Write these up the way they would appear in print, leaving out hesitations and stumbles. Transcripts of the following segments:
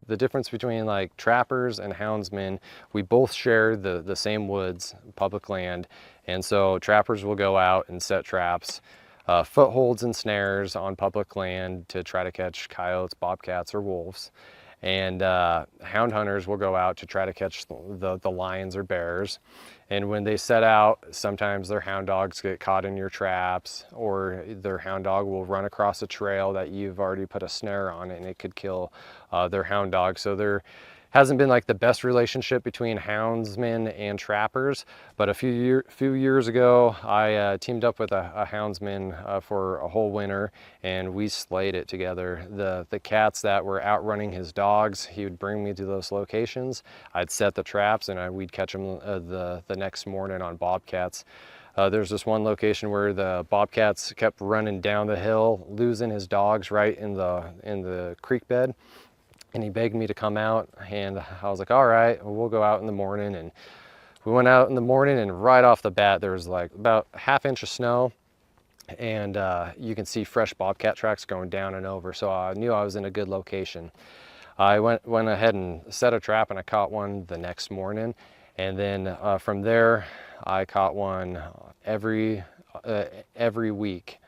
the difference between like trappers and houndsmen, we both share the same woods, public land. And so trappers will go out and set traps, footholds and snares on public land to try to catch coyotes, bobcats, or wolves. And hound hunters will go out to try to catch the lions or bears. And when they set out, sometimes their hound dogs get caught in your traps, or their hound dog will run across a trail that you've already put a snare on, and it could kill their hound dog. So there hasn't been like the best relationship between houndsmen and trappers, but a few years ago, I teamed up with a houndsman for a whole winter, and we slayed it together. The cats that were outrunning his dogs, he would bring me to those locations. I'd set the traps, and we'd catch them the next morning on bobcats. There's this one location where the bobcats kept running down the hill, losing his dogs right in the creek bed. And he begged me to come out, and I was like, all right, we'll go out in the morning. And we went out in the morning, and right off the bat, there was like about ½ inch of snow, and you can see fresh bobcat tracks going down and over. So I knew I was in a good location. I went ahead and set a trap, and I caught one the next morning. And then from there, I caught one every week.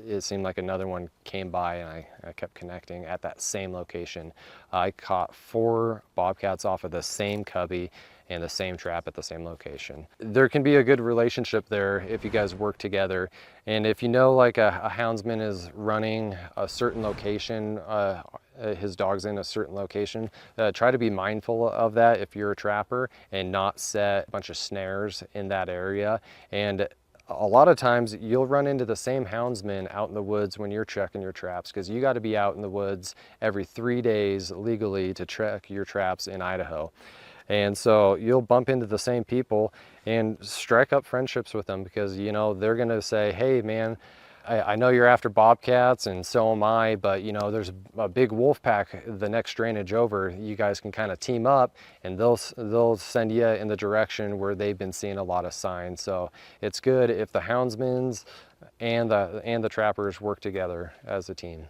It seemed like another one came by, and I kept connecting at that same location. I caught 4 bobcats off of the same cubby and the same trap at the same location. There can be a good relationship there if you guys work together. And if you know like a houndsman is running a certain location, his dog's in a certain location, try to be mindful of that if you're a trapper, and not set a bunch of snares in that area. And a lot of times you'll run into the same houndsman out in the woods when you're checking your traps, because you got to be out in the woods every 3 days legally to check your traps in Idaho. And so you'll bump into the same people and strike up friendships with them, because you know they're going to say, hey man, I know you're after bobcats, and so am I, but you know there's a big wolf pack the next drainage over. You guys can kind of team up, and they'll send you in the direction where they've been seeing a lot of signs. So it's good if the houndsmen and the trappers work together as a team.